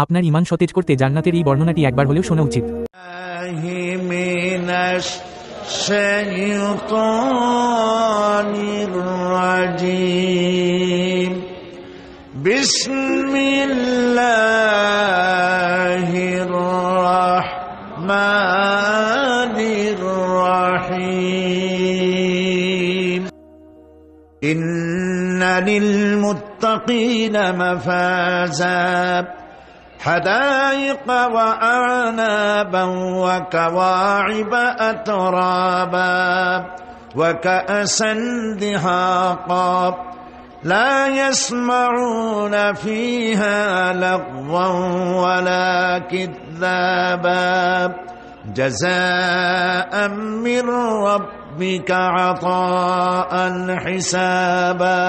আপনার ঈমান সতেজ করতে জান্নাতের এই বর্ণনাটি একবার হলেও শোনা উচিত। বিসমিল্লাহির রাহমানির রাহিম। ইন্না লিল মুত্তাকিনা মাফাজা حدائق وأعنابا وكواعب أترابا وكأسا دهاقا لا يسمعون فيها لغوا ولا كذابا جزاء من ربك عطاء حسابا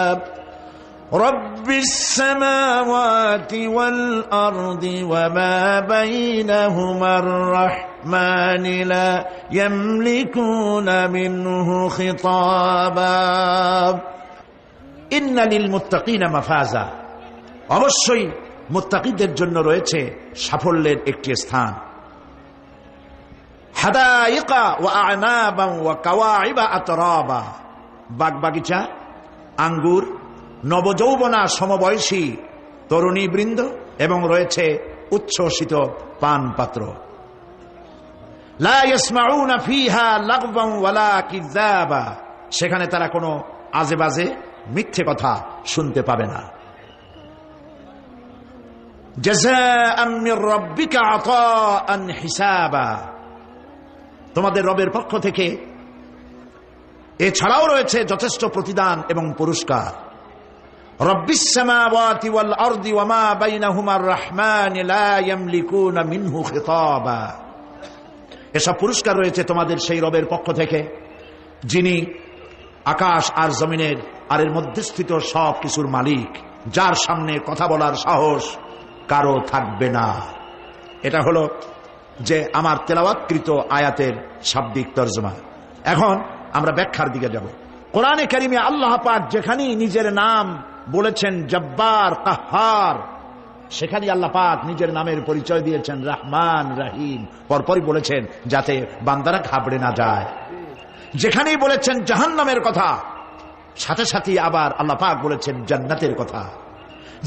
رب السماوات والأرض وما بينهما الرحمن لا يملكون منه خطابا إن للمتقين مفازا অবশ্যই মুত্তাকিদের জন্য রয়েছে সাফল্যের একটি স্থান। হাদাইকা ওয়া আ'নাবা ওয়া কাওয়াইবা আতরাবা, বাগবাগিচা, আঙ্গুর, নবযৌবনা সমবয়সী তরুণী বৃন্দ এবং রয়েছে উচ্ছ্বসিত পান পাত্র। লা ইয়াসমাউনা ফিহা লাগওয়ান ওয়ালা কিযাবা, সেখানে তারা কোনো আজেবাজে মিথ্যে কথা শুনতে পাবে না। জাযাআম মির রাব্বিকা আতাআন হিসাবা, তোমাদের রবের পক্ষ থেকে এছাড়াও রয়েছে যথেষ্ট প্রতিদান এবং পুরস্কার। রব্বিস সামাওয়াতি ওয়াল আরদি ওয়া মা বাইনাহুমার রহমান লা ইয়ামলিকুনা মিনহু খিতাবা, এসব পুরস্কার রয়েছে তোমাদের সেই রবের পক্ষ থেকে যিনি আকাশ আর জমিনের আর এর মধ্যস্থিত সব কিছুর মালিক, যার সামনে কথা বলার সাহস কারো থাকবে না। এটা হলো যে আমার তেলাওয়াতকৃত আয়াতের শাব্দিক তরজমা। এখন আমরা ব্যাখ্যার দিকে যাব। কোরআনে কারিমে আল্লাহ পাক যেখানেই নিজের নাম বলেছেন জব্বার কাহ্হার, সেখানেই আল্লাহ পাক নিজের নামের পরিচয় দিয়েছেন রহমান রহিম, পরপরই বলেছেন যাতে বান্দারা ঘাবড়ে না যায়। যেখানেই বলেছেন জাহান্নামের কথা, সাথে সাথে আবার আল্লাহ পাক বলেছেন জান্নাতের কথা।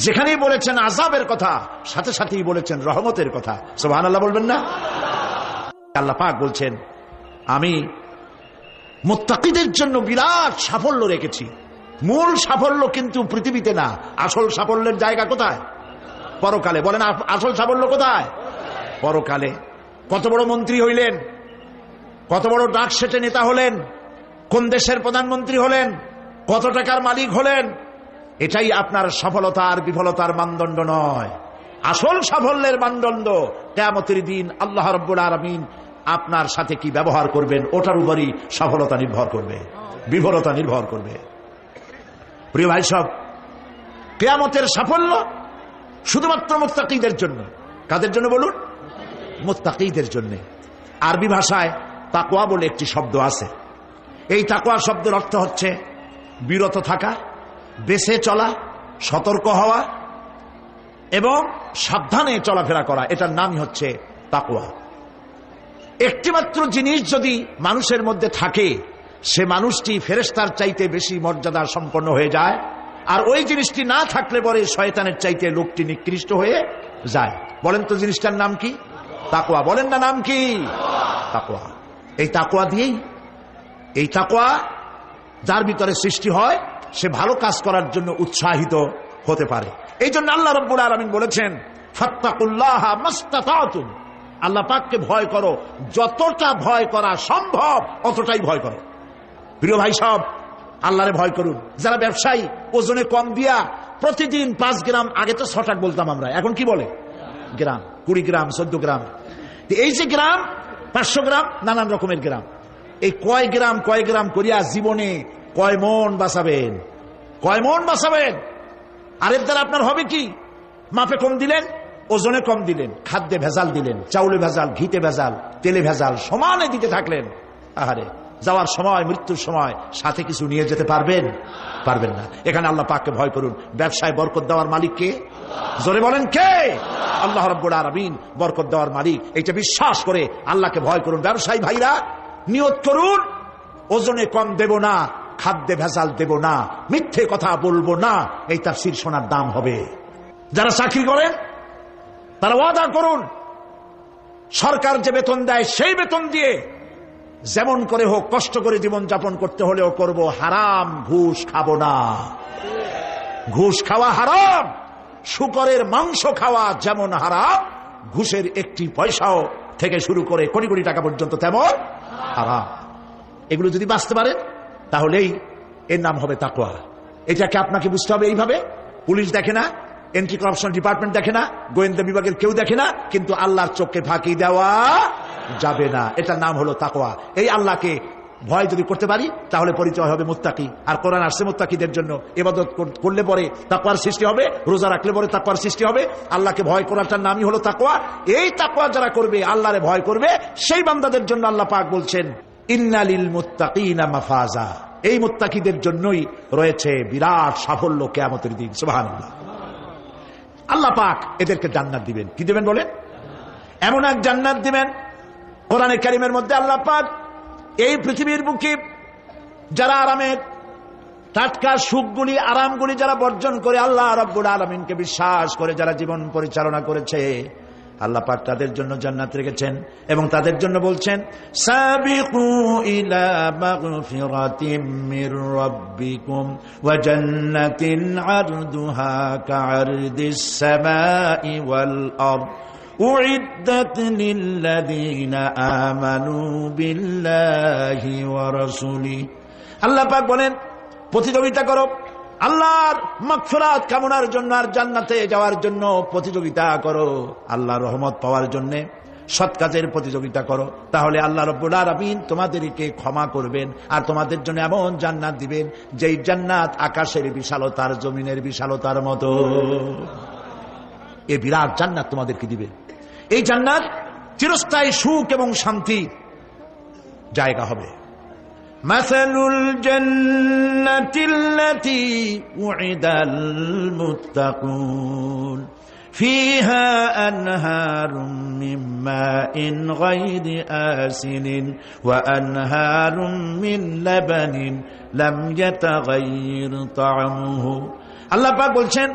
যেখানেই বলেছেন আযাবের কথা, সাথে সাথেই বলেছেন রহমতের কথা। সুবহানাল্লাহ বলবেন না? আল্লাহ পাক বলছেন আমি মুত্তাকিদের জন্য বিরাট সাফল্য রেখেছি। মূল সাফল্য কিন্তু পৃথিবীতে না, আসল সাফল্যের জায়গা কোথায়? পরকালে। বলেন আসল সাফল্য কোথায়? পরকালে। কত বড় মন্ত্রী হইলেন, কত বড় ডাক সেটে নেতা হলেন, কোন দেশের প্রধানমন্ত্রী হলেন, কত টাকার মালিক হলেন, এটাই আপনার সফলতা আর বিফলতার মানদণ্ড নয়। আসল সাফল্যের মানদণ্ড কিয়ামতের দিন আল্লাহ রাব্বুল আলামিন আপনার সাথে কি ব্যবহার করবেন, ওটার উপরই সফলতা নির্ভর করবে, বিফলতা নির্ভর করবে। প্রিয় ভাই সব, কিয়ামতের সাফল্য শুধুমাত্র মুত্তাকিদের জন্য। কাদের জন্য বলুন? মুত্তাকিদের জন্য। আরবি ভাষায় তাকওয়া বলে একটি শব্দ আছে। এই তাকওয়া শব্দের অর্থ হচ্ছে বিরত থাকা, বেঁচে চলা, সতর্ক হওয়া এবং সাবধানে চলাফেরা করা, এটার নামই হচ্ছে তাকওয়া। একটিমাত্র জিনিস যদি মানুষের মধ্যে থাকে, সে মানুষটি ফেরেশতার চাইতে বেশি মর্যাদা সম্পন্ন হয়ে যায়, আর ওই জিনিসটি না থাকলে পরে শয়তানের চাইতে লোকটি নিকৃষ্ট হয়ে যায়। বলেন তো জিনিসটার নাম কি? তাকওয়া। বলেন না নাম কি? তাকওয়া। এই তাকওয়া দিয়েই, এই তাকওয়া যার ভিতরে সৃষ্টি হয়, সে ভালো কাজ করার জন্য উৎসাহিত হতে পারে। এই জন্য আল্লাহ রাব্বুল আলামিন বলেছেন ফাত্তাকুল্লাহা মাসতাতাতুম, আল্লাহ পাককে ভয় করো, যতটা ভয় করা সম্ভব অতটাই ভয় করো। প্রিয় ভাই সব, আল্লাহরে ভয় করুন। যারা ব্যবসায়ী ওজনে কম দিয়া প্রতিদিন 5 গ্রাম, আগে তো 6 টাকা বলতাম আমরা, এখন কি বলে? গ্রাম, 20 গ্রাম, 14 গ্রাম। এই যে গ্রাম, 500 গ্রাম, নানান রকমের গ্রাম, এই কয় গ্রাম করিয়া জীবনে কয় মন বাঁচাবেন? কয় মন বাঁচাবেন? আর এর দ্বারা আপনার হবে কি? মাপে কম দিলেন, ওজনে কম দিলেন, খাদ্যে ভেজাল দিলেন, চাউলে ভেজাল, ঘিতে ভেজাল, তেলে ভেজাল, সমানে দিতে থাকলেন। আহারে, যাওয়ার সময়, মৃত্যুর সময় সাথে কিছু নিয়ে যেতে পারবেন? পারবেন না। এখানে আল্লাহ পাককে ভয় করুন। ব্যবসায় বরকত দেওয়ার মালিক কে? জোরে বলেন কে? আল্লাহ রাব্বুল আলামিন বরকত দেওয়ার মালিক। এটা বিশ্বাস করে আল্লাহকে ভয় করুন। ব্যবসায়ী ভাইরা নিয়ত করুন, ওজনে কম দেব না, খাদ্যে ভেজাল দেব না, মিথ্যে কথা বলবো না। এই তাফসীর শোনার দাম হবে। যারা চাকরি করেন তারা ওয়াদা করুন, সরকার যে বেতন দেয় সেই বেতন দিয়ে যেমন করে হোক কষ্ট করে জীবন যাপন করতে হলেও করব, হারাম ঘুষ খাবো না। ঘুষ খাওয়া হারাম। শূকরের মাংস খাওয়া যেমন হারাম, ঘুষের একটি পয়সাও থেকে শুরু করে কোটি কোটি টাকা পর্যন্ত তেমন হারাম। এগুলো যদি বাঁচতে পারেন তাহলেই এর নাম হবে তাকওয়া। এটাকে আপনাকে বুঝতে হবে এইভাবে। পুলিশ দেখে না, এন্টি করাপশন ডিপার্টমেন্ট দেখে না, গোয়েন্দা বিভাগের কেউ দেখে না, কিন্তু আল্লাহর চোখকে ফাঁকি দেওয়া যাবে না। এটার নাম হলো তাকওয়া। এই আল্লাহকে ভয় যদি করতে পারি তাহলে পরিচয় হবে মুত্তাকি। আর কোরআন আসছে মুত্তাকিদের জন্য। ইবাদত করলে পরে তাকওয়ার সৃষ্টি হবে, রোজা রাখলে পরে তাকওয়ার সৃষ্টি হবে। আল্লাহকে ভয় করাটার নামই হলো তাকওয়া। এই তাকওয়া যারা করবে, আল্লাহরে ভয় করবে, সেই বান্দাদের জন্য আল্লাহ পাক বলছেন ইন্নালিল মুত্তাকিনা মাফাজা। এই মুত্তাকিদের জন্যই রয়েছে বিরাট সাফল্য কিয়ামতের দিন। সুবহানাল্লাহ। আল্লাহ পাক এদেরকে জান্নাত দিবেন। কি দিবেন বলেন? এমন এক জান্নাত দিবেন। কোরআনে কারীমের মধ্যে আল্লাহ পাক এই পৃথিবীর বুকে যারা আরামের টাটকা সুখগুলি, আরামগুলি যারা বর্জন করে আল্লাহ রাব্বুল আলামিনকে বিশ্বাস করে যারা জীবন পরিচালনা করেছে, আল্লাহ পাক তাদের জন্য জান্নাত রেখেছেন এবং তাদের জন্য বলছেন সাবিকু ইলা মাগফিরাতিম মির রাব্বিকুম ওয়া জান্নাতিন আরদুহা কাআরদিস সামাই ওয়াল আরদ উইদ্দাত লিল্লাযিনা আমানু বিল্লাহি ওয়া রাসূলিহি। আল্লাহ পাক বলেন প্রতিযোগিতা করো আল্লাহর মাগফিরাত কামনার জন্য আর জান্নাতে যাওয়ার জন্য প্রতিযোগিতা করো। আল্লাহর রহমত পাওয়ার জন্য সৎ কাজের প্রতিযোগিতা করো, তাহলে আল্লাহ রাব্বুল আলামিন তোমাদেরকে ক্ষমা করবেন আর তোমাদের জন্য এমন জান্নাত দিবেন যেই জান্নাত আকাশের বিশালতার, জমিনের বিশালতার মতো। এই বিরাট জান্নাত তোমাদেরকে দিবেন। এই জান্নাত চিরস্থায়ী সুখ এবং শান্তির জায়গা হবে। মাসালুল জান্নাতিল্লাতী উইদাল মুত্তাকুন ফিহা আনহারুম মিন মাইন গায়রি আসিনিন ওয়া আনহারুম মিন লাবানিন লাম ইয়াতাগায়্যার তা'আমুহু। আল্লাহ পাক বলছেন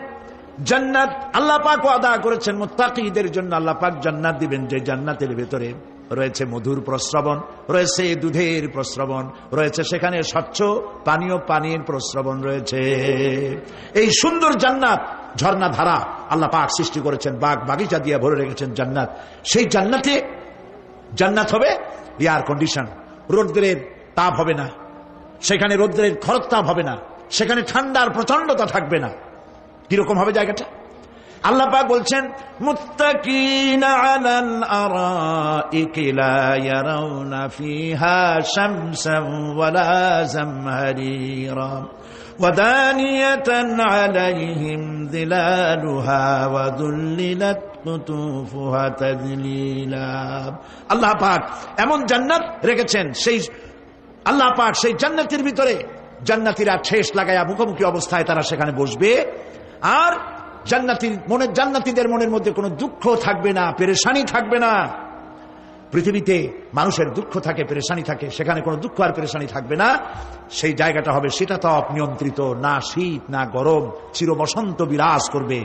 জান্নাত আল্লাহ পাক ওয়াদা করেছেন মুত্তাকিদের জন্য। আল্লাহ পাক জান্নাত দিবেন যে জান্নাতের ভেতরে রয়েছে মধুর প্রস্রবণ, রয়েছে দুধের প্রস্রবণ, রয়েছে সেখানে স্বচ্ছ পানীয় পানির প্রস্রবণ রয়েছে। এই সুন্দর জান্নাত, ঝর্ণা ধারা আল্লাহ পাক সৃষ্টি করেছেন, বাগ বাগিচা দিয়ে ভরে রেখেছেন জান্নাত। সেই জান্নাতে জান্নাত হবে এয়ার কন্ডিশন, রৌদ্রের তাপ হবে না সেখানে, রৌদ্রের খরতাপ হবে না সেখানে, ঠান্ডার প্রচন্ডতা থাকবে না। কিরকম হবে জায়গাটা? আল্লাহ পাক বলছেন মুত্তাকিনা আলাল আরাইকি লা ইয়ারাউনা ফিহা শামসান ওয়ালা জামহারিরা ওয়া দানিয়াতান আলাইহিম যিলালুহা ওয়া দুল্লিলাত কুতুফুহা তাযলিলা। আল্লাহ পাক এমন জান্নাত রেখেছেন, সেই আল্লাহ পাক সেই জান্নাতের ভিতরে জান্নাতীরা ঠেস লাগায়া মুখোমুখি অবস্থায় তারা সেখানে বসবে। আর জান্নাতীদের মনের মধ্যে কোনো দুঃখ থাকবে না, পেরেশানি থাকবে না। পৃথিবীতে মানুষের দুঃখ থাকে, পেরেশানি থাকে, সেখানে কোনো দুঃখ আর পেরেশানি থাকবে না। সেই জায়গাটা হবে শীতাতপ নিয়ন্ত্রিত, না শীত না গরম, চির বসন্ত বিরাজ করবে।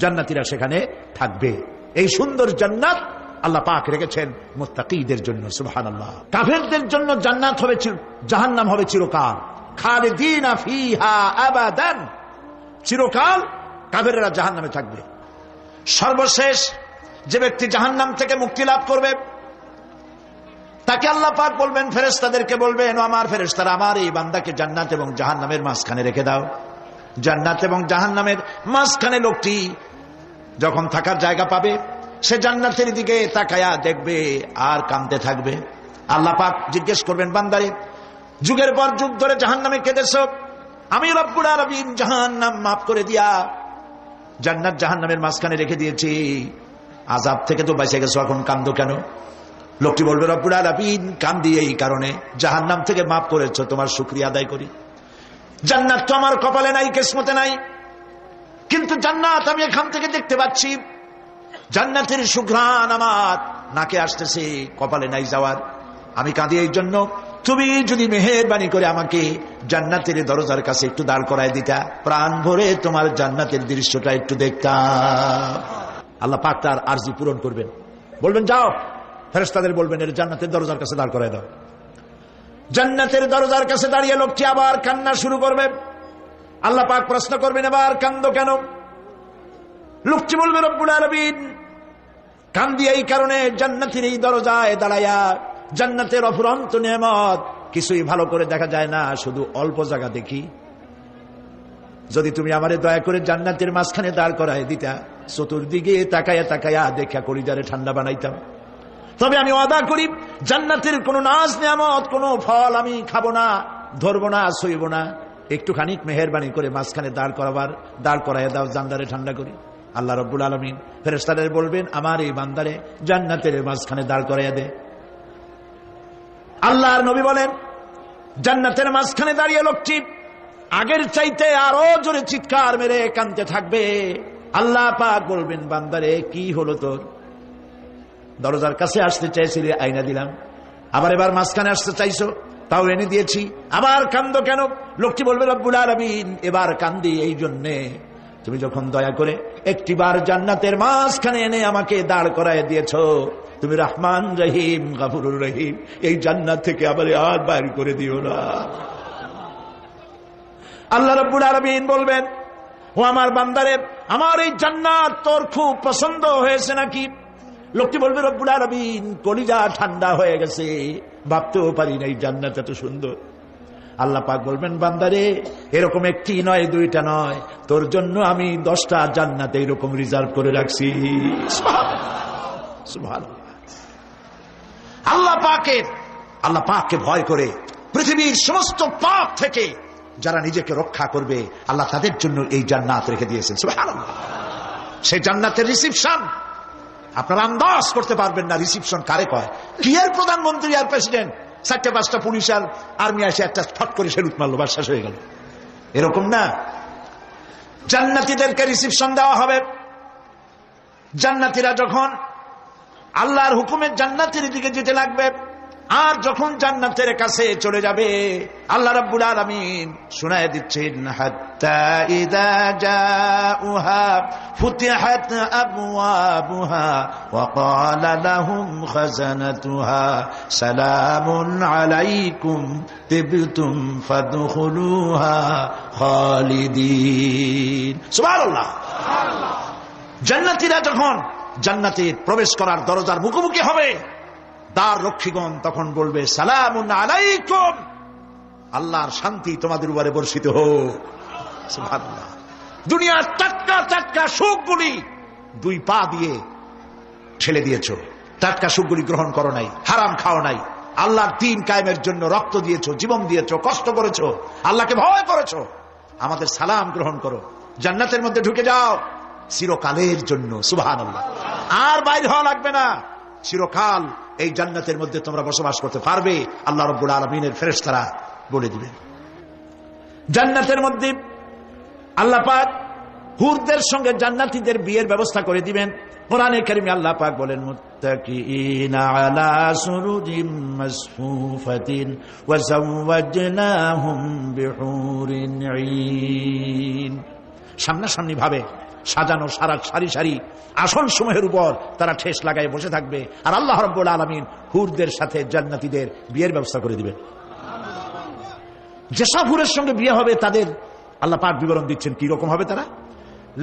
জান্নাতীরা সেখানে থাকবে। এই সুন্দর জান্নাত আল্লাহ পাক রেখেছেন মুত্তাকিদের জন্য। সুবহানাল্লাহ। কাফেরদের জন্য জান্নাত হবে, জাহান্নাম হবে চিরকাল। খালিদিনা ফিহা আবাদান, চিরকাল কাফেররা জাহান্নামে থাকবে। সর্বশেষ যে ব্যক্তি জাহান্নাম থেকে মুক্তি লাভ করবে তাকে আল্লাহ পাক বলবেন, ফেরেশতাদেরকে বলবেন, আমার ফেরেশতারা আমার এই বান্দাকে জান্নাত এবং জাহান্নামের মাঝখানে রেখে দাও। জান্নাত এবং জাহান্নামের মাঝখানে লোকটি যখন থাকার জায়গা পাবে সে জান্নাতের দিকে তাকায়া দেখবে আর কাঁদতে থাকবে। আল্লাহ পাক জিজ্ঞেস করবেন, বান্দারে যুগের পর যুগ ধরে জাহান্নামে কেঁদেছো, আমি রব্বুল আলামিন জাহান্নাম মাফ করে দিয়া জান্নাত জাহান্নামের মাঝখানে রেখে দিয়েছি, আযাব থেকে তো বেঁচে গেছো, এখন কান্দো কেন? লোকটি বলবে, রব্বুল আলামিন কান্দি এই কারণে, জাহান্নাম থেকে মাফ করেছো, তোমার শুকরিয়া আদায় করি। জান্নাত তো আমার কপালে নাই, কিসমতে নাই, কিন্তু জান্নাত আমি এখান থেকে দেখতে পাচ্ছি। জান্নাতের সুঘ্রাণ আমার নাকে আসতেছে, কপালে নাই যাওয়ার। আমি কাঁদি এই জন্য, তুমি যদি মেহেরবানি করে আমাকে জান্নাতের দরজার কাছে একটু দাঁড় করায় দিতা, প্রাণ ভরে তোমার জান্নাতের দৃশ্যটা একটু দেখতাম। আল্লাহ পাক তার আরজি পূরণ করবেন, বলবেন যাও, ফেরেশতাদের বলবেন এর জান্নাতের দরজার কাছে দাঁড় করায় দাও। জান্নাতের দরজার কাছে দাঁড়িয়ে লোকটি আবার কান্না শুরু করবে। আল্লাহ পাক প্রশ্ন করবেন, এবার কান্দো কেন? লোকটি বলবে, রব্বুল আলামিন কান্দি এই কারণে, জান্নাতের এই দরজায় দাঁড়াইয়া জান্নাতের অফুরন্ত নেয়ামত কিছুই ভালো করে দেখা যায় না, শুধু অল্প জায়গা দেখি। যদি তুমি আমারে দয়া করে জান্নাতের মাঝখানে দাঁড় করায় দিতা, চতুর্দিকে তাকায়া তাকায়া দেখা কলিজারে ঠান্ডা বানাইতাম। তবে আমি ওয়াদা করি, জান্নাতের কোন নাজ নিয়ামত, কোন ফল আমি খাবো না, ধরবো না, সইব না। একটুখানি মেহেরবানি করে মাঝখানে দাঁড় করাইয়া দাও, জান্নারে ঠান্ডা করি। আল্লাহ রাব্বুল আলামিন ফেরেশতাদের বলবেন, আমার এই বান্দারে জান্নাতের মাঝখানে দাঁড় করাইয়া দে। আল্লাহর নবী বলেন, জান্নাতের মাঝখানে দাঁড়িয়ে লোকটি আগের চাইতে আরো জোরে চিৎকার মেরে কাঁদতে থাকবে। আল্লাহ পাক বলবেন, বান্দারে কি হলো তোর? দরজার কাছে আসতে চাইছিলে, আইনা দিলাম। আবার এবার মাঝখানে আসতে চাইছো, তাও এনে দিয়েছি। আবার কান্দো কেন? লোকটি বলবে, রব্বুল আলামিন এবার কান্দি এই জন্যে, তুমি যখন দয়া করে একটিবার জান্নাতের মাঝখানে এনে আমাকে দাঁড় করায় দিয়েছো, তুমি রহমান রহিম গফুরুর রহিম, এই জান্নাত থেকে আবার আর বাইর করে দিও না। আল্লাহ রাব্বুল আলামিন বলবেন, ও আমার বান্দারে, আমার এই জান্নাত তোর খুব পছন্দ হয়েছে নাকি? লোকটি বলবে, রব্বুল আলামিন কলিজা ঠান্ডা হয়ে গেছে, ভাবতেও পারি না এই জান্নাত এত সুন্দর। আল্লাহ পাক বলবেন, বান্দারে এরকম একটি নয়, দুইটা নয়, তোর জন্য আমি 10টা জান্নাত এইরকম রিজার্ভ করে রাখছি। সুবহানাল্লাহ। আল্লাহ পাককে ভয় করে পৃথিবীর সমস্ত পাপ থেকে যারা নিজেকে রক্ষা করবে, আল্লাহ তাদের জন্য এই জান্নাত রেখে দিয়েছেন। সুবহানাল্লাহ। সেই জান্নাতের রিসিপশন আপনারা আন্দাজ করতে পারবেন না, রিসিপশন কারে কয়। কি এর প্রধানমন্ত্রী আর প্রেসিডেন্ট, 4-5টা পুলিশ আর আর্মি আসে একটা ফট করে সেলুট মারলো, বাস শেষ হয়ে গেল, এরকম না। জান্নাতীদেরকে রিসিপশন দেওয়া হবে। জান্নাতীরা যখন আল্লাহর হুকুমে জান্নাতের দিকে যেতে লাগবে, আর যখন জান্নাতের কাছে চলে যাবে, আল্লাহ রাব্বুল আলামিন শোনায় দিচ্ছেন, হাত্তা ইযা জাউহা ফুতিহাত আবওয়াবুহা ওয়া ক্বালা লাহুম খাজানাতুহা সালামুন আলাইকুম তিবতুম ফাদখুলুহা খালিদিন। সুবহানাল্লাহ। জান্নাতীরা যখন জান্নাতে প্রবেশ করার দরজার মুখোমুখি হবে, দ্বার রক্ষীগণ তখন বলবে, সালামুন আলাইকুম, আল্লাহর শান্তি তোমাদের উপরে বর্ষিত হোক। সুবহানাল্লাহ। দুনিয়ার টাটকা টাটকা সুখগুলি 2 পা দিয়ে ঠেলে দিয়েছ, টাটকা সুখগুলি গ্রহণ করো নাই, হারাম খাও নাই, আল্লাহর দ্বীন কায়েমের জন্য রক্ত দিয়েছ, জীবন দিয়েছ, কষ্ট করেছ, আল্লাহকে ভয় করেছ। আমাদের সালাম গ্রহণ করো, জান্নাতের মধ্যে ঢুকে যাও চিরকালের জন্য। সুবহানাল্লাহ। আর বাইরে হওয়া লাগবে না, চিরকাল এই জান্নাতের মধ্যে তোমরা বসবাস করতে পারবে, আল্লাহ রাব্বুল আলামিনের ফেরেশতারা বলে দিবেন। জান্নাতের মধ্যে আল্লাহ পাক হুরদের সঙ্গে জান্নাতীদের বিয়ের ব্যবস্থা করে দিবেন। কোরআনে কারিমে আল্লাহ পাক বলেন, মুত্তাকিইনা আলা সুরুজিম মাসফুফাতিন ওয়া যাওয়াজনাহুম বিহুরিন ঈন। সামনাসামনি ভাবে সাজানো সারি সারি আসন সমূহের উপর তারা ঠেস লাগায় বসে থাকবে, আর আল্লাহ রাব্বুল আলামিন হুরদের সাথে জান্নাতীদের বিয়ের ব্যবস্থা করে দিবেন। যেসব হুরের সঙ্গে বিয়ে হবে তাদের আল্লাহ পাক বিবরণ দিচ্ছেন কি রকম হবে তারা।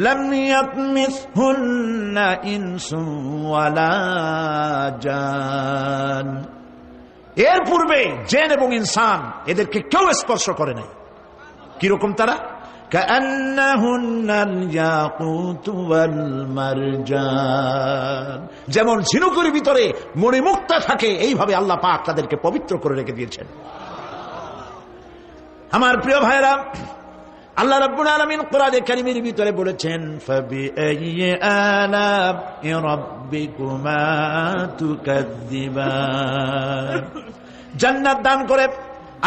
লাম ইয়াতমিসহুন্না ইনসুন ওয়ালা জান। এর পূর্বে জিন এবং ইনসান এদেরকে কেউ স্পর্শ করে নাই। কি রকম তারা? কাআন্নাহুন্নাল ইয়াকুত ওয়াল মারজান। যেমন ঝিনুকের ভিতরে মণিমুক্তা থাকে, এইভাবে আল্লাহ পাক তাদেরকে পবিত্র করে রেখে দিয়েছেন। আমার প্রিয় ভাইরা, আল্লাহ রাব্বুল আলামিন কোরআনে কারীমের ভিতরে বলেছেন, ফাবিআইয়ি আলা'i রাব্বিকুমা তুকাযযিবান। জান্নাত দান করে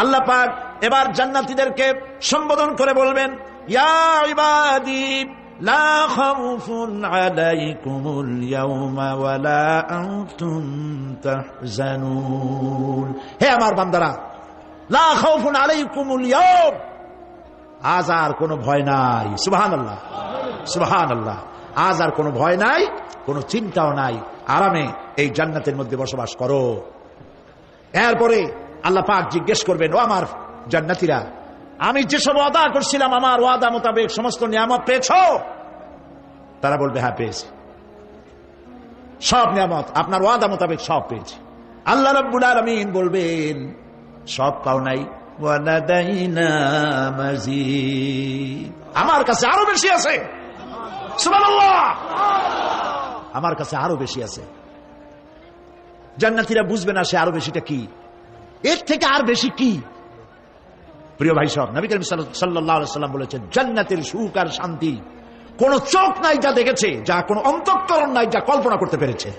আল্লাহ পাক এবার জান্নাতীদেরকে সম্বোধন করে বলবেন, ইয়া ইবাদি লা খাউফুন আলাইকুমুল ইয়াওমা ওয়ালা আনতুম তাহজানুন। হে আমার বান্দারা, লা খাউফুন আলাইকুমুল ইয়াওম, আজ আর কোনো ভয় নাই। সুবহানাল্লাহ, সুবহানাল্লাহ। আজ আর কোনো ভয় নাই, কোনো চিন্তাও নাই, আরামে এই জান্নাতের মধ্যে বসবাস করো। এরপরে আল্লাহ পাক জিজ্ঞেস করবেন, ও আমার জান্নাতীরা, আমি যেসব ওয়াদা করছিলাম আমার ওয়াদা মোতাবেক সমস্ত নিয়ামত পেয়েছো? তারা বলবে, হ্যাঁ পেয়েছি, সব নিয়ামত আপনার ওয়াদা মোতাবেক সব পেয়েছি। আল্লাহ রাব্বুল আলামিন বলবেন, সব পাও নাই, ওয়ালাদাইনা মাজিদ, আমার কাছে আরো বেশি আছে। সুবহানাল্লাহ, আমার কাছে আরো বেশি আছে। জান্নাতীরা বুঝবে না সে আরো বেশিটা কি, এর থেকে আর বেশি কি। প্রিয় ভাই সব, নবী করিম সাল্লাল্লাহু আলাইহি ওয়াসাল্লাম বলেছেন, জান্নাতের সুখ আর শান্তি কোন চোখ নাই যা দেখেছে, যা কোন অন্তঃকরণ নাই যা কল্পনা করতে পেরেছে।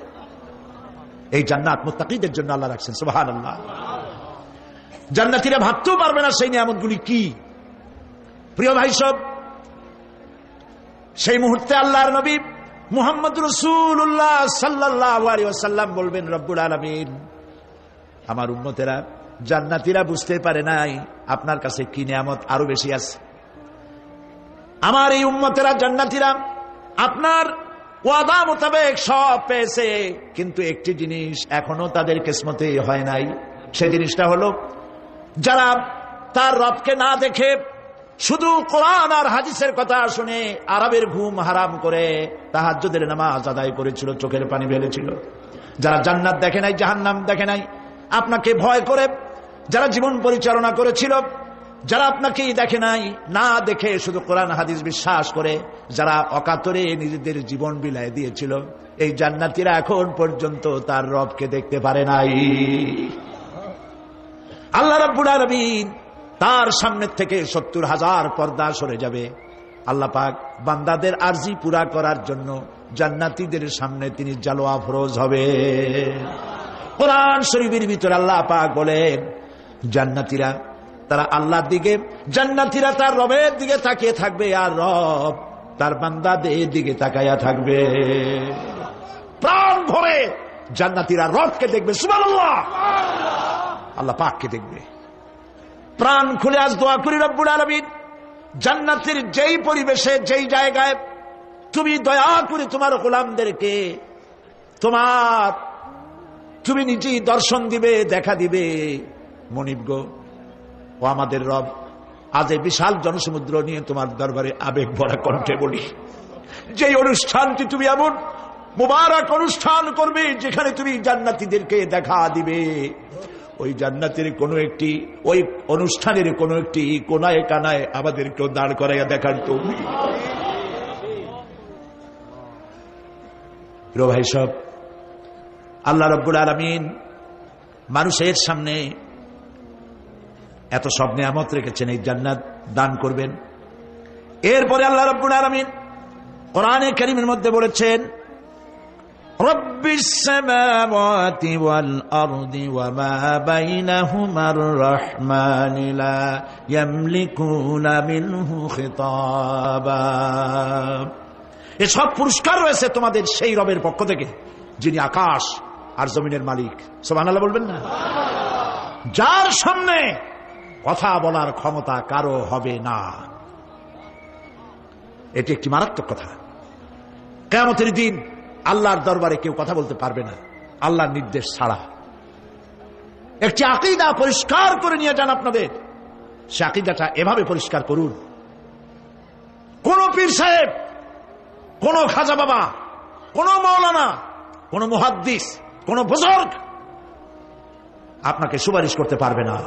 এই জান্নাত মুত্তাকীদের জন্য আল্লাহ রাখছেন। সুবহানাল্লাহ। জান্নাতীরা ভাবতেও পারবে না সেই নিয়ামতগুলি কি। প্রিয় ভাই সব, সেই মুহূর্তে আল্লাহর নবী মুহাম্মদ রাসূলুল্লাহ সাল্লাল্লাহু আলাইহি ওয়াসাল্লাম বলবেন, রব্বুল আলামিন, আমার উম্মতেরা জান্নাতীরা বুঝতে পারে নাই আপনার কাছে কি নিয়ামত আরো বেশি আছে। আমার এই উম্মতেরা জান্নাতীরা আপনার ওয়াদা মোতাবেক সব পেয়েছে, কিন্তু একটি জিনিস এখনো তাদের কিসমতে হয় নাই। সেই জিনিসটা হলো, যারা তার রবকে না দেখে শুধু কোরআন আর হাদিসের কথা শুনে আরবের ঘুম হারাম করে তাহাজ্জুদের নামাজ আদায় করেছিল, চোখের পানি ফেলেছিল, যারা জান্নাত দেখে নাই, জাহান্নাম দেখে নাই, আপনাকে ভয় করে যারা জীবন পরিচালনা করেছিল, যারা আপনাকে দেখে নাই, না দেখে শুধু কোরআন হাদিস বিশ্বাস করে যারা অকাতরে নিজেদের জীবন বিলায় দিয়েছিল, এই জান্নাতীরা এখন পর্যন্ত তার রবকে দেখতে পারে নাই। আল্লাহ রাব্বুল আলামিন তার সামনে থেকে ৭০,০০০ পর্দা সরে যাবে। আল্লাহ পাক বান্দাদের আরজি পুরা করার জন্য জান্নাতীদের সামনে তিনি জালোয়া ফরোজ হবে। কোরআন শরীফের ভিতরে আল্লাহ পাক বলেন, জান্নাতীরা তারা আল্লাহর দিকে, জান্নাতীরা তার রবের দিকে তাকিয়ে থাকবে, আর রব তার বান্দাদের দিকে তাকাইয়া থাকবে। প্রাণ ভরে জান্নাতীরা রবকে দেখবে। সুবহানাল্লাহ, আল্লাহ পাককে দেখবে। প্রাণ খুলে আজ দোয়া করি, রব্বুল আলামিন, জান্নাতের যেই পরিবেশে, যেই জায়গায় তুমি দয়া করে তোমার গোলামদেরকে তুমি নিজেই দর্শন দিবে, দেখা দিবে। মনিব গো, ও আমাদের রব, আজ এই বিশাল জনসমুদ্র নিয়ে তোমার দরবারে আবেগ ভরা কণ্ঠে বলি, যেই অনুষ্ঠানটি তুমি এমন মুবারক অনুষ্ঠান করবে যেখানে তুমি জান্নাতীদেরকে দেখা দিবে, ওই জান্নাতের কোন একটি, ওই অনুষ্ঠানের কোন একটি কোনায় কানায় আমাদেরকেও দাঁড় করাইয়া দেখার তৌফিক। প্রিয় ভাই সব, আল্লাহ রাব্বুল আলামিন মানুষের সামনে এত সব নিয়ামত রেখেছেন, এই জান্নাত দান করবেন। এরপরে আল্লাহ রাব্বুল আলামিন কোরআনে কারীমের মধ্যে বলেছেন, রব্বিস সামাওয়াতি ওয়াল আরদি ওয়া মা বাইনাহুমার রাহমানি লা ইয়ামলিকুনা মিনহু খিতাবা। এসব পুরস্কার রয়েছে তোমাদের সেই রবের পক্ষ থেকে যিনি আকাশ আর জমিনের মালিক। সুবহানাল্লাহ বলবেন না? যার সামনে কথা বলার ক্ষমতা কারো হবে না। এটি একটি মারাত্মক কথা। কিয়ামতের দিন আল্লাহর দরবারে কেউ কথা বলতে পারবে না আল্লাহর নির্দেশ ছাড়া। একটি আকীদা পরিষ্কার করে নিয়ে যান আপনাদের। সে আকীদাটা এভাবে পরিষ্কার করুন, কোন পীর সাহেব, কোন খাজা বাবা, কোন মাওলানা, কোন মুহাদ্দিস, কোন বুজুর্গ আপনাকে সুপারিশ করতে পারবে না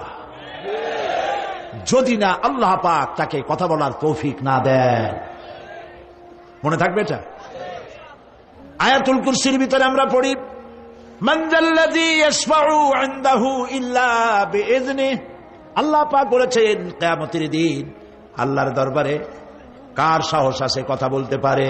যদি না আল্লাহ পাক তাকে কথা বলার তৌফিক না দেন। মনে থাকবে এটা। আয়াতুল কুরসির ভিতরে আমরা পড়ি, মান যাল্লাযী ইয়াশফাউ ইনদাহু ইল্লা বিইযনিহি। আল্লাহ পাক বলেছেন কিয়ামতের দিন আল্লাহর দরবারে কার সাহস আছে কথা বলতে পারে?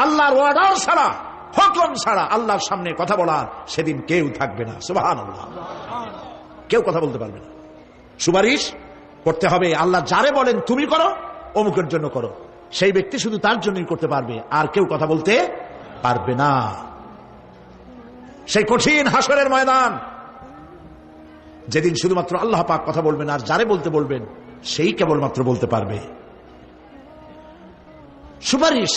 আল্লাহর ওয়ার্ডার ছাড়া, হুকুম ছাড়া আল্লাহর সামনে কথা বলার সেদিন কেউ থাকবে না। সুবহানাল্লাহ। কেউ কথা বলতে পারবে না। সুপারিশ করতে হবে আল্লাহ যারে বলেন তুমি করো, অমুকের জন্য করো, সেই ব্যক্তি শুধু তার জন্যই করতে পারবে, আর কেউ কথা বলতে পারবে না। সেই কঠিন হাসরের ময়দান, যেদিন শুধুমাত্র আল্লাহ পাক কথা বলবেন, আর যারে বলতে বলবেন সেই কেবলমাত্র বলতে পারবে। সুপারিশ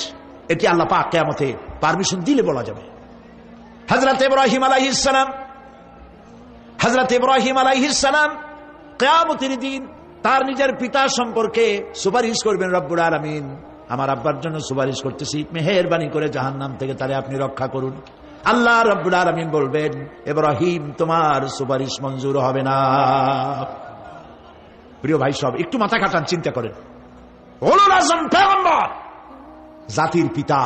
এটি আল্লাহ পাক কিয়ামতে পারমিশন দিলে বলা যাবে। হযরত ইব্রাহিম আলাইহিস সালাম কিয়ামতের দিন তার নিজের পিতা সম্পর্কে সুপারিশ করবেন। রব্বুল আলামিন, আমার আব্বার জন্য সুপারিশ করতেছি, মেহেরবানি করে জাহান্নাম থেকে তারে আপনি রক্ষা করুন। আল্লাহ রব্বুল আলামিন বলবেন, ইব্রাহিম তোমার সুপারিশ মঞ্জুর হবে না। প্রিয় ভাই সব, একটু মাথা কাটান, চিন্তা করেন। উলুল আযম পয়গম্বর, জাতির পিতা।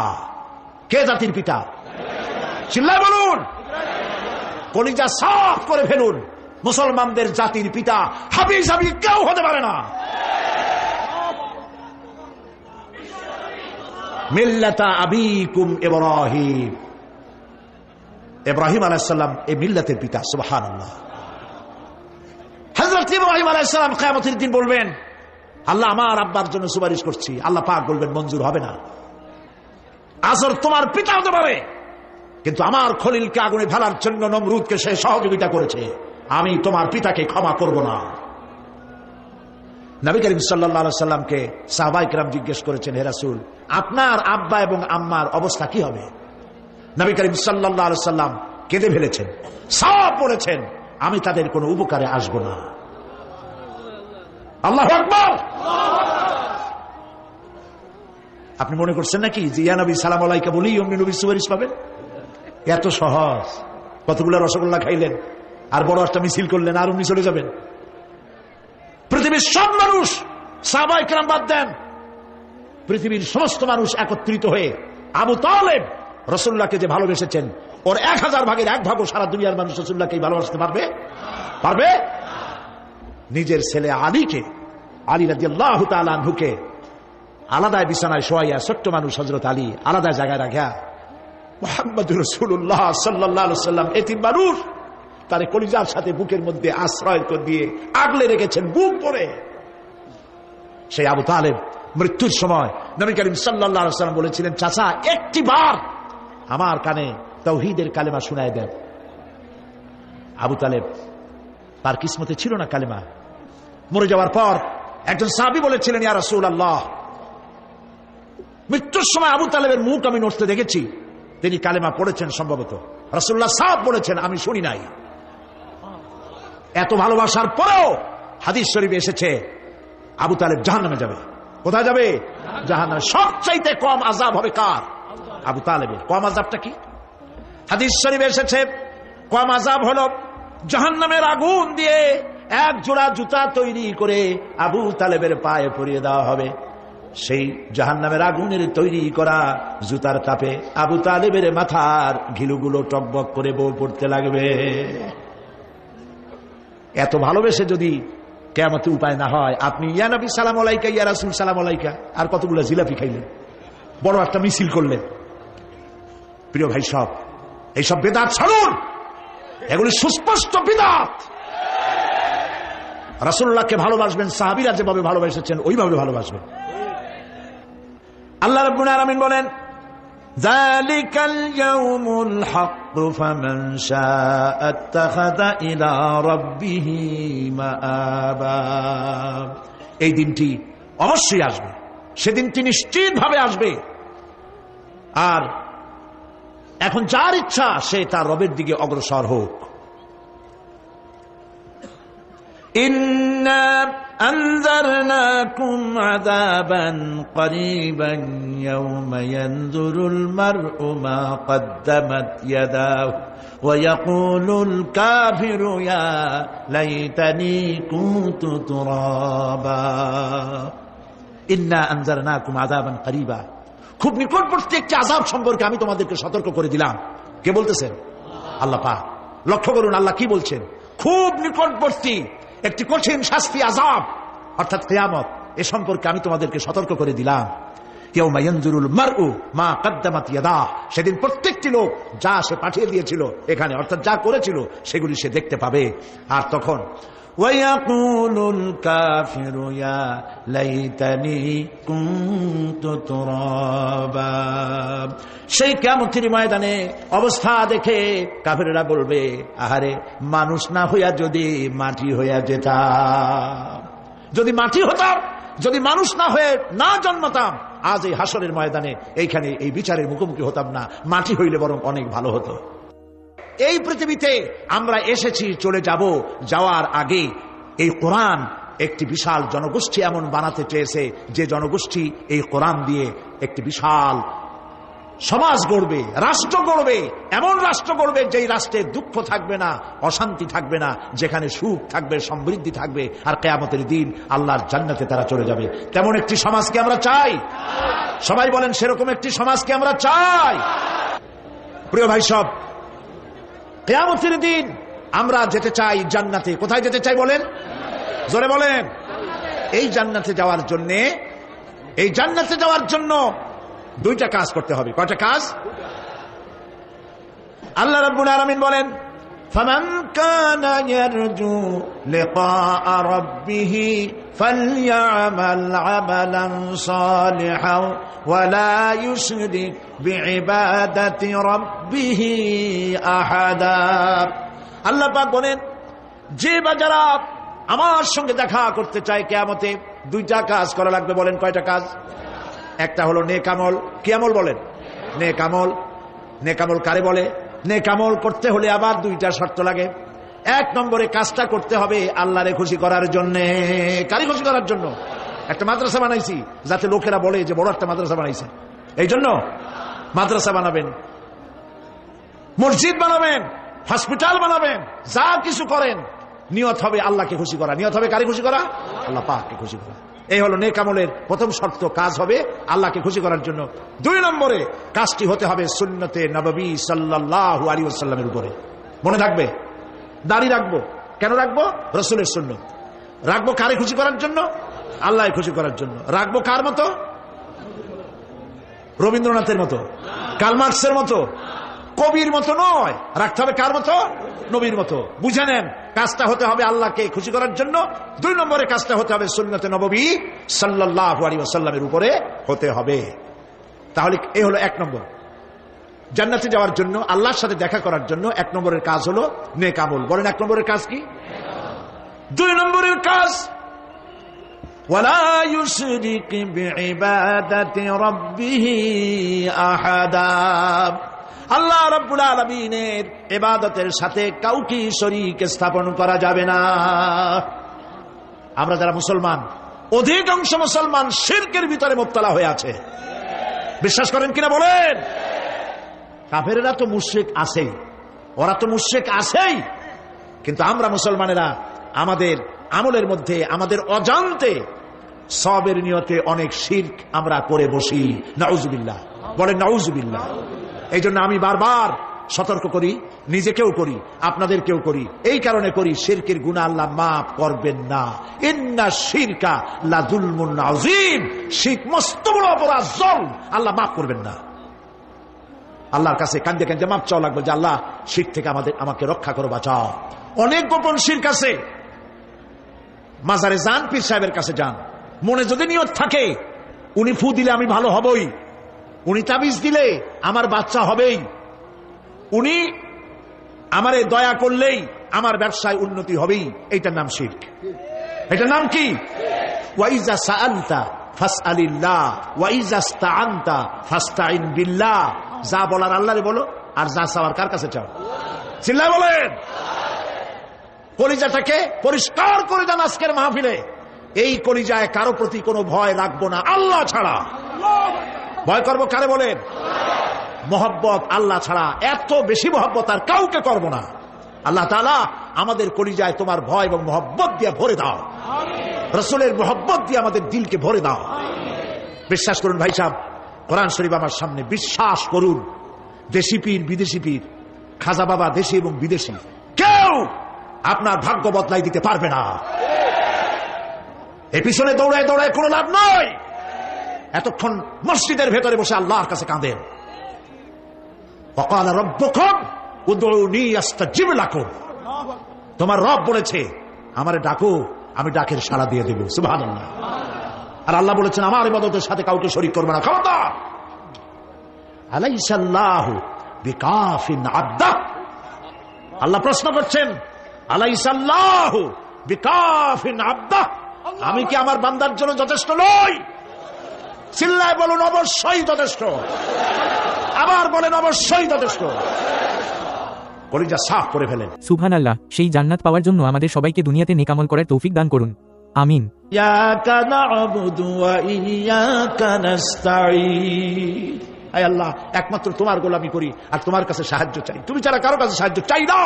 কে জাতির পিতা? চিল্লায় বলুন, কলিজা সাফ করে ফেলুন। মুসলমানদের জাতির পিতা হাবিজ হাবিব কেউ হতে পারে না। মিল্লাতা আবিকুম ইব্রাহিম, ইব্রাহিম আলাইহিস সালাম এই মিল্লাতের পিতা। সুবহানাল্লাহ। হযরত ইব্রাহিম আলাইহিস সালাম কিয়ামতের দিন বলবেন, আল্লাহ আমার আব্বার জন্য সুপারিশ করছি। আল্লাহ পাক বলবেন মঞ্জুর হবে না। আজর তোমার পিতা হতে পারে, কিন্তু আমার খলিলকে আগুনে ফেলার জন্য নমরুদকে সে সহযোগিতা করেছে, আমি তোমার পিতাকে ক্ষমা করব না। নবী করিম সাল্লাল্লাহু আলাইহি সাল্লামকে সাহাবায়ে কেরাম জিজ্ঞেস করেছেন, হে রাসূল, আপনার আব্বা এবং আম্মার অবস্থা কি হবে? নবী করিম সাল্লাল্লাহু আলাইহি সাল্লাম কেঁদে ফেলেছেন, সাফ বলেছেন, আমি তাদের কোনো উপকারে আসব না। আল্লাহু আকবার। আপনি মনে করছেন নাকি যে ইয়া নবী সালাম আলাইকা বলেই অমনি নবীর সুপারিশ পাবেন? এত সহজ। কতগুলো রসগোল্লা খাইলেন আর বড় একটা মিছিল করলেন আর অমনি চলে যাবেন? পৃথিবীর সব মানুষ, সাহাবায়ে কেরাম বাদ দেন, পৃথিবীর সমস্ত মানুষ একত্রিত হয়ে আবু তালেব রাসূলুল্লাহকে যে ভালোবেসেছেন, ওর 1000 ভাগের 1 ভাগও সারা দুনিয়ার মানুষ রাসূলুল্লাহকে ভালোবাসতে পারবে? পারবে? নিজের ছেলে আলীকে, আলী রাদিয়াল্লাহু তাআলা আনহুকে আলাদায় বিছানায় শোয়াইয়া, ছোট্ট মানুষ হযরত আলী আলাদা জায়গায় রাখা, মুহাম্মদুর রাসূলুল্লাহ সাল্লাল্লাহু আলাইহি ওয়াসাল্লাম এতিম মানুষ, তার কলিজার সাথে বুকের মধ্যে আশ্রয় দিয়ে আগলে রেখেছেন বুক পরে। সেই আবু তালেব মৃত্যুর সময় নবী করিম সাল্লাল্লাহু আলাইহি ওয়াসাল্লাম বলেছিলেন, চাচা একটি বার আমার কানে তাওহীদের কালেমা শোনায় দেন। আবু তালেব, তার কিসমতে ছিল না কালেমা। মরে যাওয়ার পর একজন সাহাবী বলেছিলেন, ইয়া রাসূলুল্লাহ, মৃত্যুর সময় আবু তালেবের মুখ আমি নড়তে দেখেছি, তিনি কালেমা পড়েছেন সম্ভবত। রাসূলুল্লাহ সাহেব বলেছেন, আমি শুনি নাই। এত ভালোবাসার পরেও হাদিস শরীফে এসেছে আবু তালেব জাহান্নামে যাবে। কোথায় যাবে? জাহান্নামে। সবচাইতে কম আযাব হবে কার? আবু তালেবের। কম আযাবটা কি? হাদিস শরীফে এসেছে কম আযাব হলো জাহান্নামের আগুন দিয়ে 1 জোড়া জুতা তৈরি করে আবু তালেবের পায়ে পরিয়ে দেওয়া হবে। সেই জাহান্নামের আগুনের তৈরি করা জুতার তাপে আবু তালেবের মাথার ঘিলুগুলো টকবক করে বউ পড়তে লাগবে। এত ভালোবেসে যদি কিয়ামতে উপায় না হয়, আপনি ইয়া নবী সালাম আলাইকা, ইয়া রাসূল সালাম আলাইকা, আর কতগুলো জিলাপি খাইলেন, বড় একটা মিছিল করলেন। প্রিয় ভাই সব, এইসব বিদআত ছাড়ুন, এগুলি সুস্পষ্ট বিদআত। রাসূলুল্লাহকে ভালোবাসবেন, সাহাবীরা যেভাবে ভালোবেসেছেন ওইভাবে ভালোবাসবেন। আল্লাহ রাব্বুল আলামিন বলেন, যালিকাল ইয়াউমুল হক ফামান শাআ আত্তাখাযা ইলা রাব্বিহি মাআবা। এই দিনটি অবশ্যই আসবে, সেদিনটি নিশ্চিতভাবে আসবে। আর এখন যার ইচ্ছা সে তার রবের দিকে অগ্রসর হোক। ইন্না আনজারনাকুম আযাবান করিবান ইয়াওমা ইয়ানজুরুল মার'উ মা কদ্দামাত ইয়াদাহু ওয়া ইয়াকুলুল কাফিরু ইয়া লাইতানি কুনতু তুরাবা। ইন্না আনজারনাকুম আযাবান করিবা, খুব নিকটবর্তী একটি আযাব সম্পর্কে আমি তোমাদেরকে সতর্ক করে দিলাম। কে বলতেছেন? আল্লাহ পাক। লক্ষ্য করুন আল্লাহ কি বলছেন, খুব নিকটবর্তী একটি কঠিন শাস্তি, আযাব, অর্থাৎ কিয়ামত। এ সম্পর্কে আমি তোমাদেরকে সতর্ক করে দিলাম। ইয়াউমা ইয়ানজুরুল মারউ মা কদ্দামাত ইয়াদাহ, সেদিন প্রত্যেকটি লোক যা সে পাঠিয়ে দিয়েছিল এখানে, অর্থাৎ যা করেছিল সেগুলি সে দেখতে পাবে। আর তখন ওয়ায়াকুলুল কাফিরু ইয়া লাইতানি কুনতু তুরাবা, সেই কিয়ামতের ময়দানে অবস্থা দেখে কাফেররা বলবে, আহারে মানুষ না হইয়া যদি মাটি হইয়া যেতাম, যদি মাটি হতাম, যদি মানুষ না হয়ে না জন্মতাম, আজ এই হাসরের ময়দানে এইখানে এই বিচারের মুখোমুখি হতাম না, মাটি হইলে বরং অনেক ভালো হতো। এই পৃথিবীতে আমরা এসেছি, চলে যাব, যাওয়ার আগে এই কোরআন একটি বিশাল জনগোষ্ঠী এমন বানাতে চেয়েছে যে জনগোষ্ঠী এই কোরআন দিয়ে একটি বিশাল সমাজ গড়বে, রাষ্ট্র গড়বে, এমন রাষ্ট্র গড়বে যেই রাষ্ট্রে দুঃখ থাকবে না, অশান্তি থাকবে না, যেখানে সুখ থাকবে, সমৃদ্ধি থাকবে, আর কিয়ামতের দিন আল্লাহর জান্নাতে তারা চলে যাবে। তেমন একটি সমাজকে আমরা চাই। সবাই বলেন, সেরকম একটি সমাজকে আমরা চাই। প্রিয় ভাই সব, কিয়ামতের দিন আমরা যেতে চাই জান্নাতে। কোথায় যেতে চাই বলেন? জোরে বলেন। এই জান্নাতে যাওয়ার জন্য দুইটা কাজ করতে হবে। কয়টা কাজ? আল্লাহ রাব্বুল আলামিন বলেন, ফামান কানা ইয়ারজু লিকাআ রাব্বিহ ফালইআমাল আমালান সালিহান ওয়া লা ইউশরিক বিইবাদাতি রাব্বিহ আহাদা। আল্লাহ পাক বলেন, যে বাজারা আমার সঙ্গে দেখা করতে চায় কিয়ামতে, দুইটা কাজ করা লাগবে। বলেন কয়টা কাজ? একটা হলো নেক আমল। কি আমল বলেন? নেক আমল। নেক আমল কারে বলে? নেক আমল করতে হলে আবার দুইটা শর্ত লাগে। এক নম্বরে কাজটা করতে হবে আল্লাহরে খুশি করার জন্য। কারে খুশি করার জন্য? একটা মাদ্রাসা বানাইছি যাতে লোকেরা বলে যে বড় একটা মাদ্রাসা বানাইছে, এই জন্য মাদ্রাসা বানাবেন, মসজিদ বানাবেন, হসপিটাল বানাবেন, যা কিছু করেন নিয়ত হবে আল্লাহকে খুশি করা। নিয়ত হবে কারে খুশি করা? আল্লাহ পাককে খুশি করা। এই হলো নেক আমলের প্রথম শর্ত। কাজ হবে আল্লাহকে খুশি করার জন্য। দুই নম্বরে কাজটি হতে হবে সুন্নতে নববী সাল্লাল্লাহু আলাইহি ওয়াসাল্লামের উপরে। মনে থাকবে, দাড়ি রাখবো। কেন রাখবো? রাসূলের সুন্নত। রাখবো কারে খুশি করার জন্য? আল্লাহকে খুশি করার জন্য। রাখবো কার মতো? রবীন্দ্রনাথের মতো, কার্ল মার্কসের মতো, কবির মতো নয়। রাখতে হবে কার মতো? নবীর মতো। বুঝে নেন, কাজটা হতে হবে আল্লাহকে খুশি করার জন্য। দুই নম্বরে কাজটা হতে হবে সুন্নতে নববী সাল্লাল্লাহু আলাইহি ওয়াসাল্লামের উপরে হতে হবে। তাহলে এই হলো এক নম্বর। জান্নাতে যাওয়ার জন্য, আল্লাহর সাথে দেখা করার জন্য এক নম্বরের কাজ হলো নেক আমল। বলেন এক নম্বরের কাজ কি? দুই নম্বরের কাজ ওয়ালা ইউশরিক বিইবাদাতি রাব্বিহি আহাদা। আল্লাহ রাব্বুল আলামিনের ইবাদতের সাথে কাউকে শরীক স্থাপন করা যাবে না। আমরা যারা মুসলমান, অধিকাংশ মুসলমান শিরকের ভিতরে মুবতলা হয়ে আছে। বিশ্বাস করেন কিনা বলেন? কাফেরেরা তো মুশরিক আছেই, ওরা তো মুশরিক আছেই, কিন্তু আমরা মুসলমানেরা আমাদের আমলের মধ্যে আমাদের অজান্তে সওয়াবের নিয়তে অনেক শিরক আমরা করে বসি। নাউজুবিল্লাহ। বলেন নাউজুবিল্লাহ। এই জন্য আমি বারবার সতর্ক করি, নিজেকেও করি, আপনাদেরকেও করি। এই কারণে করি, শিরকের গুনাহ আল্লাহ মাফ করবেন না। ইন্না শিরকা লাযুলমুন আযীম। শিরক মস্ত বড় অপরাধ, জুলম, আল্লাহ মাফ করবেন না। আল্লাহর কাছে কাঁদে কাঁদে মাপ চাওয়া লাগবে যে আল্লাহ শিরক থেকে আমাকে রক্ষা করো, বাঁচাও। অনেক গোপন শিরক আছে। মাজারে যান, পীর সাহেবের কাছে যান, মনে যদি নিয়ত থাকে উনি ফু দিলে আমি ভালো হবই, উনি তাবিজ দিলে আমার বাচ্চা হবেই, উনি আমারে দয়া করলেই আমার ব্যবসায় উন্নতি হবেই, এইটার নাম শিরক। এটার নাম কি? ওয়াইজা সাআলতা ফাসআলিল্লাহ ওয়াইজা ইসতাআনতা ফাসতাইন বিল্লাহ। যা বলার আল্লাহরে বলো, আর যা চাওয়ার কার কাছে চাও? চিল্লায় বলেন। কলিজাটাকে পরিষ্কার করে দেন আজকের মাহফিলে। এই কলিজায় কারো প্রতি কোনো ভয় রাখবো না আল্লাহ ছাড়া। ভয় করবো কারে বলেন? মহব্বত আল্লাহ ছাড়া, এত বেশি মহব্বত আর কাউকে করব না। আল্লাহ তাআলা আমাদের কলিজায় তোমার ভয় এবং মহব্বত দিয়ে ভরে দাও। রাসূলের মহব্বত দিয়ে আমাদের দিলকে ভরে দাও। বিশ্বাস করুন ভাই সাহেব, কোরআন শরীফ আমার সামনে, বিশ্বাস করুন, দেশি পীর বিদেশি পীর, খাজা বাবা দেশি এবং বিদেশি, কেউ আপনার ভাগ্য বদলাই দিতে পারবে না। এ পিছনে দৌড়ায় দৌড়ায় কোনো লাভ নয়। এতক্ষণ মসজিদের ভেতরে বসে আল্লাহর কাছে কাঁদেন। ওয়াকালা রাব্বুকুম উদউনি আস্তাজিব লাকুম। তোমার রব বলেছে আমারে ডাকো, আমি ডাকের সাড়া দিয়ে দেব। সুবহানাল্লাহ। আর আল্লাহ বলেছেন আমার ইবাদতের সাথে কাউকে শরীক করবে না। খবরদার। আলাইসাল্লাহু বিকাফিন আবদা। আল্লাহ প্রশ্ন করছেন আলাইসাল্লাহু বিকাফিন আবদা, আমি কি আমার বান্দার জন্য যথেষ্ট নই? চিল্লায় বলুন অবশ্যই যথেষ্ট। আবার বলেন অবশ্যই যথেষ্ট। কলিজা সাফ করে ফেলেন। সুবহানাল্লাহ। সেই জান্নাত পাওয়ার জন্য আমাদের সবাইকে দুনিয়াতে নেক আমল করার তৌফিক দান করুন। আমিন। ইয়াকা না'বুদু ওয়া ইয়াকা নাস্তাঈন। আয় আল্লাহ, একমাত্র তোমার গোলামি করি আর তোমার কাছে সাহায্য চাই, তুমি ছাড়া কারো কাছে সাহায্য চাই না।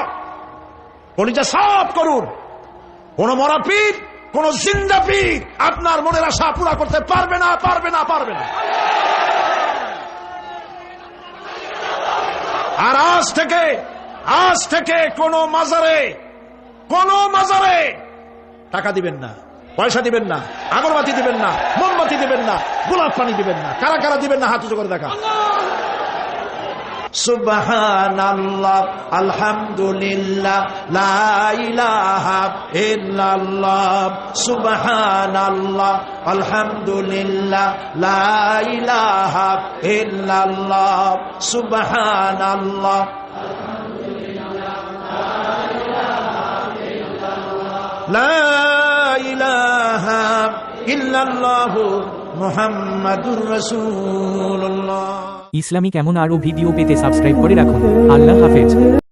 কলিজা সাফ করুন। কোন মরা পীর, কোন জিন্দা পীর আপনার মনের আশা পুরা করতে পারবে না, পারবে না, পারবে না। আর আজ থেকে কোন মাজারে টাকা দিবেন না, পয়সা দিবেন না, আগরবাতি দিবেন না, মোমবাতি দিবেন না, গোলাপ পানি দিবেন না। কারা কারা দিবেন না হাত উঁচু করে দেখা। সুবহানাল্লাহ, আলহামদুলিল্লাহ, লা ইলাহা ইল্লাল্লাহ। সুবহানাল্লাহ, আলহামদুলিল্লাহ, লা ইলাহা ইল্লাল্লাহ। সুবহানাল্লাহ, লা ইলাহা ইল্লাল্লাহ, মুহাম্মাদুর রাসূলুল্লাহ। ইসলামিক এমন আরও ভিডিও পেতে সাবস্ক্রাইব করে রাখুন। আল্লাহ হাফেজ।